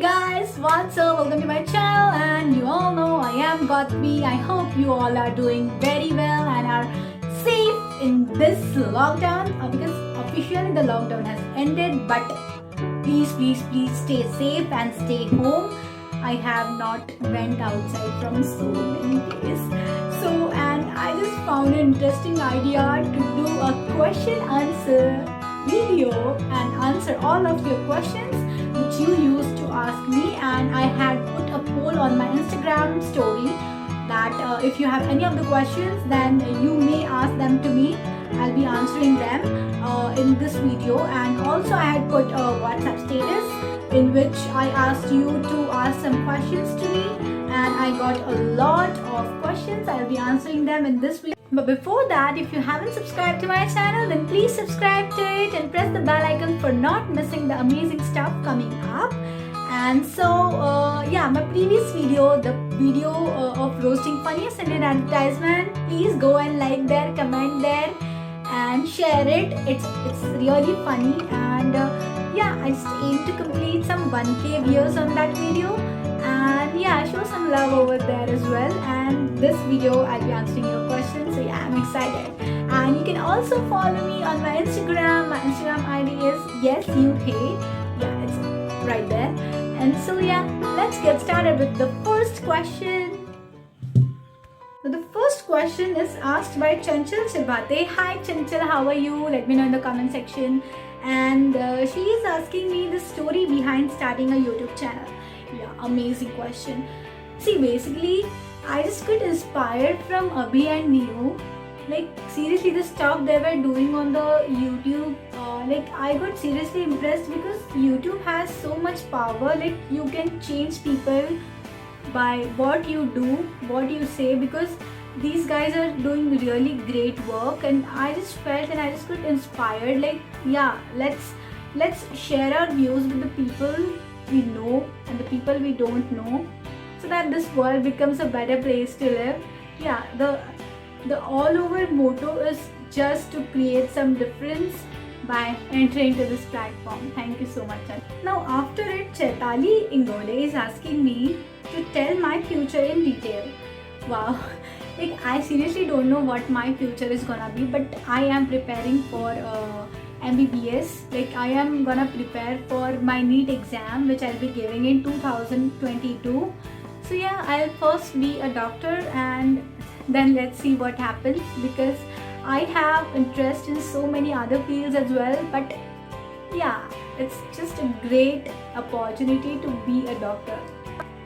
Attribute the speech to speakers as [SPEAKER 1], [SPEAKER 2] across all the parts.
[SPEAKER 1] Guys, what's up? Welcome to my channel, and you all know I am Gautami. I hope you all are doing very well and are safe in this lockdown because officially the lockdown has ended, but please stay safe and stay home. I have not went outside from so many days. And I just found an interesting idea to do a question answer video and answer all of your questions which you used to ask me, and I had put a poll on my Instagram story that if you have any of the questions, then you may ask them to me. I'll be answering them in this video. And also I had put a WhatsApp status in which I asked you to ask some questions to me, and I got a lot of questions. I'll be answering them in this video. But before that, if you haven't subscribed to my channel, then please subscribe to it and press the bell icon for not missing the amazing stuff coming up. And my previous video, the video of roasting funniest Indian advertisement, please go and like there, comment there and share it. It's really funny, and I just aim to complete some 1k views on that video, and show some love over there as well. And this video I'll be answering your questions, so I'm excited. And you can also follow me on my Instagram. My Instagram ID is YesYouHey. It's right there. And let's get started with the first question. So the first question is asked by Chanchal Chibate. Hi Chanchal, how are you? Let me know in the comment section. And she is asking me the story behind starting a YouTube channel. Amazing question. See, basically, I just got inspired from Abhi and Neo. Like, seriously, the stuff they were doing on the YouTube, I got seriously impressed because YouTube has so much power. Like, you can change people by what you do, what you say, because these guys are doing really great work, and I just felt and I just got inspired. Let's share our views with the people we know and the people we don't know, so that this world becomes a better place to live. The all over motto is just to create some difference by entering to this platform. Thank you so much. Now after it, Chaitali Ingole is asking me to tell my future in detail. Wow. I seriously don't know what my future is gonna be, but I am preparing for MBBS. I am gonna prepare for my NEET exam, which I'll be giving in 2022. I'll first be a doctor, and then let's see what happens, because I have interest in so many other fields as well. But it's just a great opportunity to be a doctor.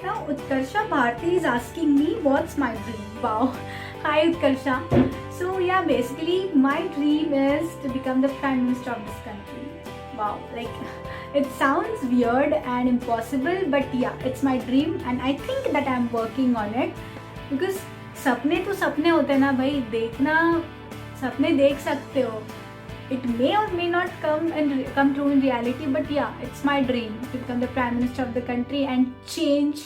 [SPEAKER 1] Now Utkarsha Bharti is asking me what's my dream. Wow. Hi Utkarsha. So basically my dream is to become the Prime Minister of this country. Wow, it sounds weird and impossible, but it's my dream, and I think that I'm working on it, because सपने तो सपने होते हैं ना भाई, देखना सपने देख सकते हो. It may or may not come true in reality, but it's my dream to become the Prime Minister of the country and change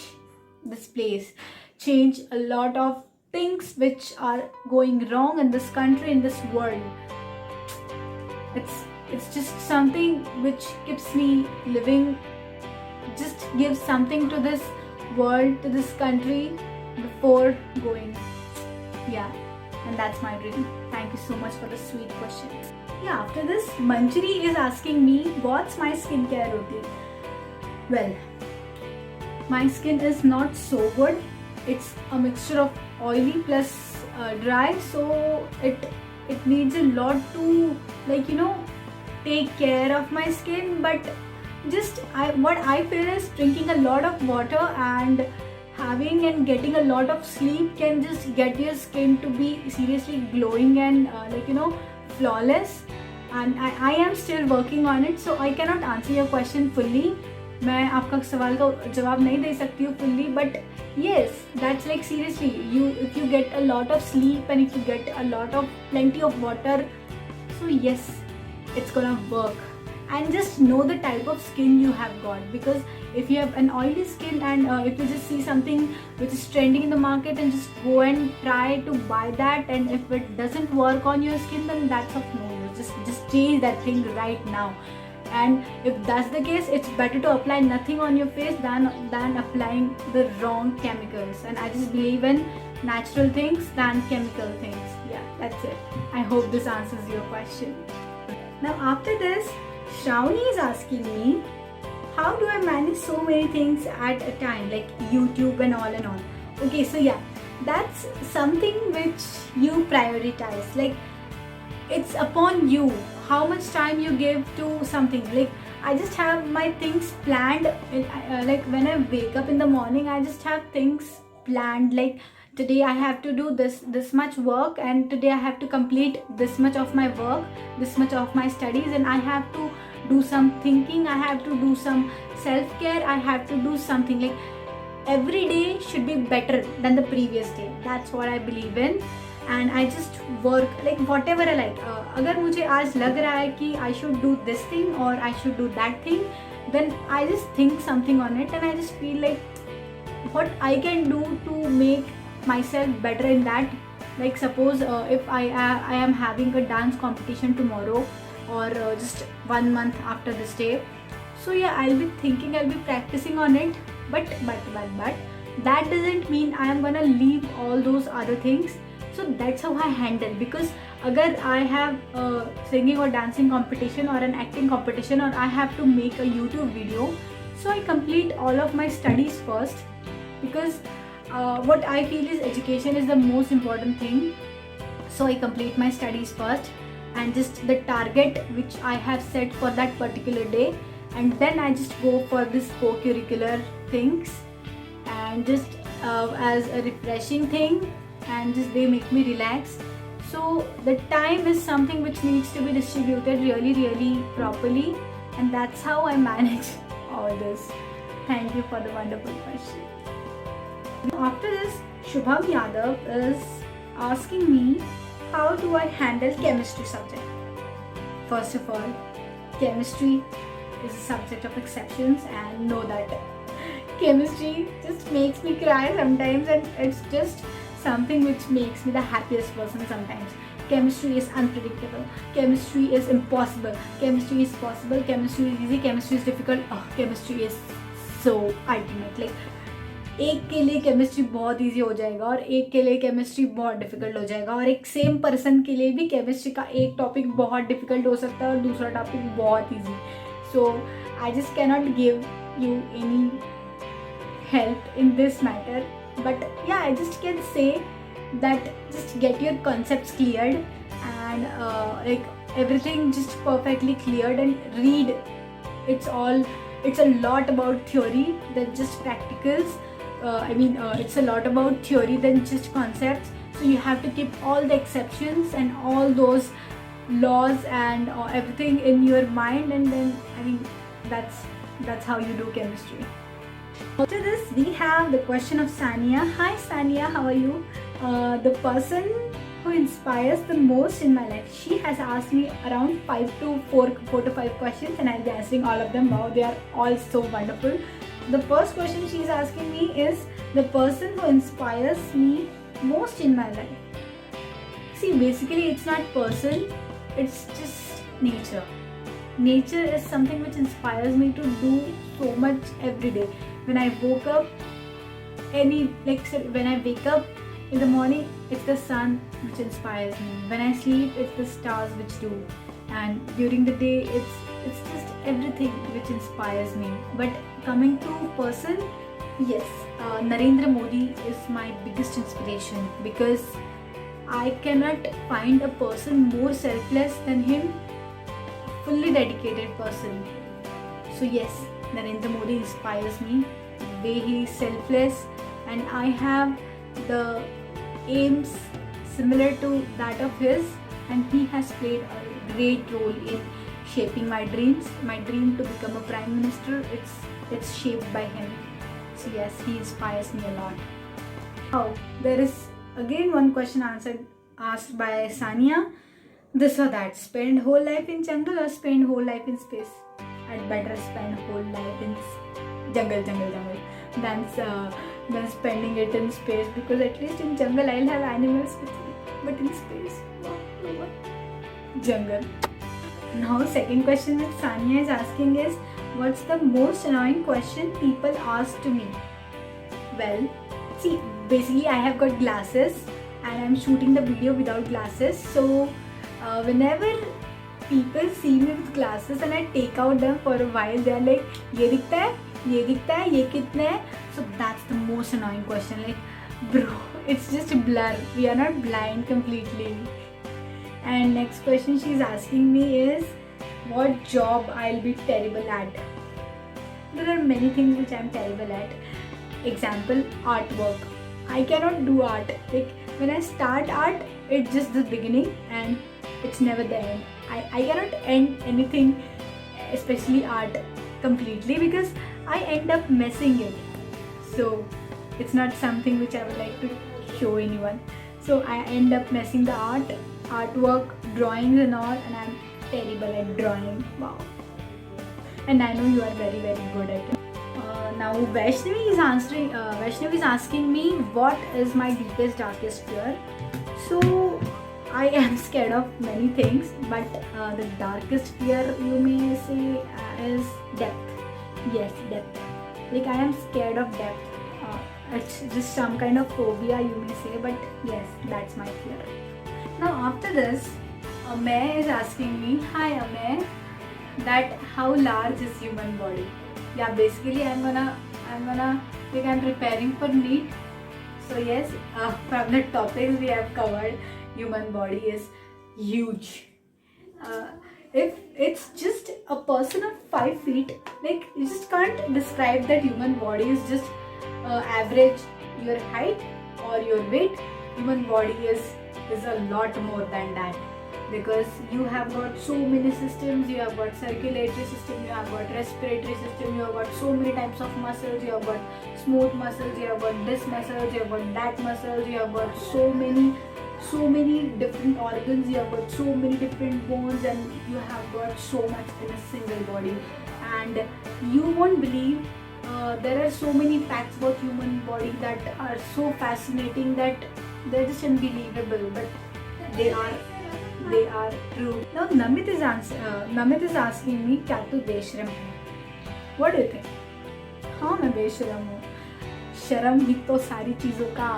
[SPEAKER 1] this place, change a lot of things which are going wrong in this country, in this world. It's just something which keeps me living, just gives something to this world, to this country before going. And that's my dream. Thank you so much for the sweet question. After this, Manjari is asking me what's my skincare routine. Well, my skin is not so good. It's a mixture of oily plus dry, so it needs a lot to take care of my skin. But what I feel is drinking a lot of water and having and getting a lot of sleep can just get your skin to be seriously glowing and flawless. And I am still working on it, so I cannot answer your question fully. मैं आपका सवाल का जवाब नहीं दे सकती हूँ fully, but yes, that's seriously, if you get a lot of sleep and if you get plenty of water, so yes, it's gonna work. And just know the type of skin you have got, because if you have an oily skin and if you just see something which is trending in the market and just go and try to buy that, and if it doesn't work on your skin, then that's of no use. Just change that thing right now. And if that's the case, it's better to apply nothing on your face than applying the wrong chemicals. And I just believe in natural things than chemical things. Yeah, that's it. I hope this answers your question. Now after this, Shravani is asking me, how do I manage so many things at a time, like YouTube and all and all? Okay, so yeah, that's something which you prioritize. Like, it's upon you how much time you give to something. Like, I just have my things planned. Like when I wake up in the morning, I just have things planned. Like, today I have to do this much work, and today I have to complete this much of my work, this much of my studies, and I have to do some thinking, I have to do some self-care, I have to do something. Like, every day should be better than the previous day. That's what I believe in. And I just work like whatever I like. अगर मुझे आज लग रहा है कि I should do this thing or I should do that thing, then I just think something on it, and I just feel like what I can do to make myself better in that. Like, suppose if I am having a dance competition tomorrow, or just 1 month after this day, so yeah, I'll be thinking, I'll be practicing on it. But that doesn't mean I am gonna leave all those other things. So that's how I handle. Because agar I have a singing or dancing competition or an acting competition, or I have to make a YouTube video, so I complete all of my studies first. Because what I feel is education is the most important thing. So I complete my studies first, and just the target which I have set for that particular day, and then I just go for this co-curricular things, and just as a refreshing thing, and just they make me relax. So the time is something which needs to be distributed really properly, and that's how I manage all this. Thank you for the wonderful question. After this, Shubham Yadav is asking me, how do I handle chemistry subject? First of all, chemistry is a subject of exceptions, and know that chemistry just makes me cry sometimes, and it's just something which makes me the happiest person sometimes. Chemistry is unpredictable, chemistry is impossible, chemistry is possible, chemistry is easy, chemistry is difficult. Chemistry is so ultimate. Like, एक के लिए chemistry बहुत easy हो जाएगा और एक के लिए केमिस्ट्री बहुत डिफिकल्ट हो जाएगा, और एक सेम पर्सन के लिए भी केमिस्ट्री का एक टॉपिक बहुत डिफिकल्ट हो सकता है और दूसरा टॉपिक बहुत easy. So I just cannot give you any help in this matter, but yeah I just can say that just get your concepts cleared, and like everything just perfectly cleared, and read. It's a lot about theory than just practicals. It's a lot about theory than just concepts. So you have to keep all the exceptions and all those laws and everything in your mind, and then that's how you do chemistry. After this, we have the question of Sania. Hi Sania, how are you? The person who inspires the most in my life. She has asked me around 4 to 5 questions, and I'll be answering all of them. Wow, they are all so wonderful. The first question she is asking me is the person who inspires me most in my life. See, basically it's not person, it's just nature. Nature is something which inspires me to do so much every day. When I woke up, when I wake up in the morning, it's the sun which inspires me. When I sleep, it's the stars which do. And during the day, it's just everything which inspires me. But coming to person, yes, Narendra Modi is my biggest inspiration, because I cannot find a person more selfless than him, fully dedicated person. So yes, Narendra Modi inspires me, the way he is selfless, and I have the aims similar to that of his, and he has played a great role in shaping my dreams. My dream to become a prime minister, it's shaped by him. So yes, he inspires me a lot. Now there is again one question asked by Sania. This or that, spend whole life in jungle or spend whole life in space? I'd better spend whole life in jungle than spending it in space, because at least in jungle I'll have animals with me, but in space, no one. Jungle. Now second question that Sania is asking is, what's the most annoying question people ask to me? Well, see, basically I have got glasses and I'm shooting the video without glasses. So whenever people see me with glasses and I take out them for a while, they are like, ये दिखता है, ये दिखता है, ये कितना है? So that's the most annoying question. Like, bro, it's just a blur. We are not blind completely. And next question she's asking me is, what job I'll be terrible at? There are many things which I'm terrible at. Example, artwork. I cannot do art. Like when I start art, it's just the beginning and it's never the end. I cannot end anything, especially art, completely, because I end up messing it. So it's not something which I would like to show anyone. So I end up messing the artwork, drawings and all, and I'm terrible at drawing. Wow. And I know you are very, very good at it. Now Vaishnavi is asking me, what is my deepest, darkest fear? So I am scared of many things, but the darkest fear you may say is depth. Yes, depth. Like I am scared of depth. It's just some kind of phobia you may say, but yes, that's my fear. Now after this, Amay is asking me, hi Amay, that how large is human body? Yeah, basically I'm preparing for NEET. So yes, from the topics we have covered, human body is huge. If it's just a person of 5 feet, like you just can't describe that human body is just average your height or your weight. Human body is a lot more than that, because you have got so many systems. You have got circulatory system, you have got respiratory system, you have got so many types of muscles, you have got smooth muscles, you have got this muscles, you have got that muscles, you have got so many different organs, you have got so many different bones, and you have got so much in a single body. And you won't believe, there are so many facts about human body that are so fascinating that they're just unbelievable, but they are true. Now Namit is asking me, क्या तू बेशरम है? What do you think? हाँ, मैं बेशरम हूँ. शर्म ही तो सारी चीज़ों का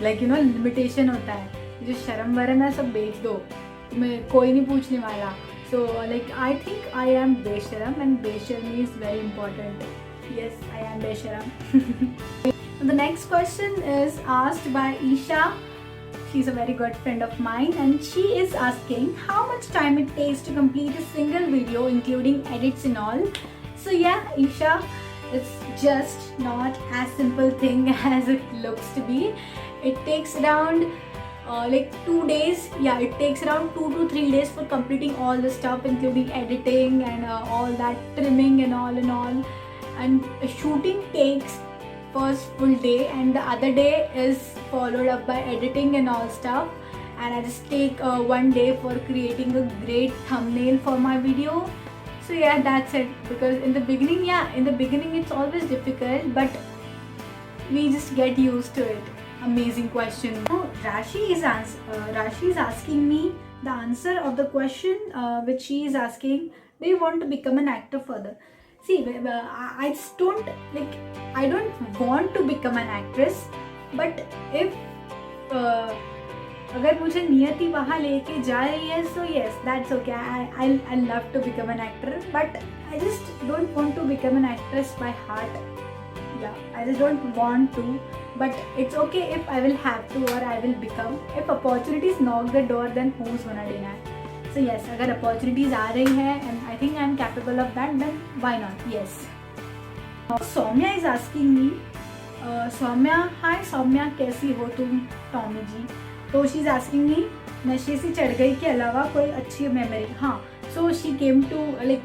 [SPEAKER 1] लिमिटेशन होता है. जो शर्म वरम है सब बेच दो, तुम्हें कोई नहीं पूछने वाला. So I think I am besharam, and besharami is very important. Yes, I am besharam. The next question is asked by Isha. She's a very good friend of mine, and she is asking how much time it takes to complete a single video, including edits and all. So yeah, Isha, it's just not as simple thing as it looks to be. It takes around 2 days. Yeah, it takes around 2 to 3 days for completing all the stuff, including editing and all that trimming and all. And shooting takes first full day, and the other day is followed up by editing and all stuff. And I just take 1 day for creating a great thumbnail for my video. So yeah, that's it. Because in the beginning it's always difficult, but we just get used to it. Amazing question. Now Rashi is asking me the answer of the question which she is asking, do you want to become an actor further? See, I just don't want to become an actress, but if अगर मुझे नियति वहाँ लेके जा रही है, so yes, that's okay. I love to become an actor, but I just don't want to become an actress by heart. Yeah, I just don't want to, but it's okay if I will have to or I will become. If opportunities knock the door, then who's gonna deny? So yes, अगर opportunities आ रही है and I think I'm capable of that, then why not? Yes. Soumya is asking me, Soumya, hi Soumya, कैसी हो तुम Tommy जी? तो she is asking me, नशे से चढ़ गई के अलावा कोई अच्छी मेमोरी. हाँ, so she came to,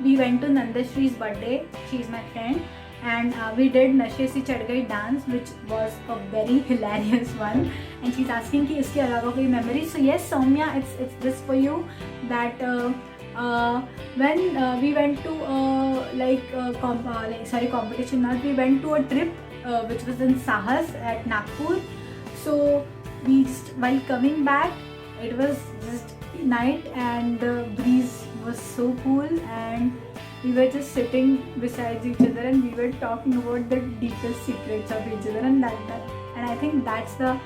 [SPEAKER 1] we went to Nandashri's birthday. She is my friend, and we did Nashe Se Chad Gayi dance, which was a very hilarious one. And she's asking कि इसके अलावा कोई memory. So yes, Soumya, it's this for you, that when we went to competition, not we went to a trip which was in Sahas at Nagpur. So we just, while coming back, it was just night and the breeze was so cool, and we were just sitting beside each other and we were talking about the deepest secrets of each other, and and I think that's the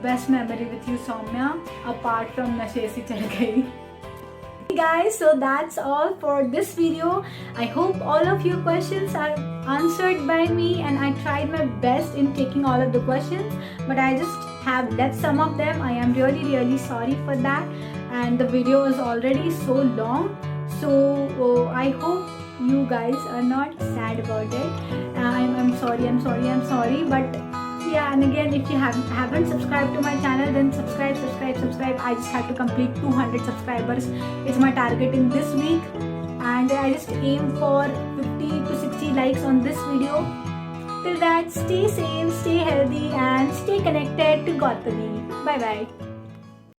[SPEAKER 1] best memory with you, Soumya, apart from Nashe Se Chad Gayi. Guys, so that's all for this video. I hope all of your questions are answered by me, and I tried my best in taking all of the questions, but I just have left some of them. I am really sorry for that, and the video is already so long, so I hope you guys are not sad about it. I'm sorry, but yeah, and again, if you haven't subscribed to my channel, then subscribe. I just have to complete 200 subscribers. It's my target in this week, and I just aim for 50 to 60 likes on this video. Till that, stay safe, stay healthy, and stay connected to Gautami. Bye bye.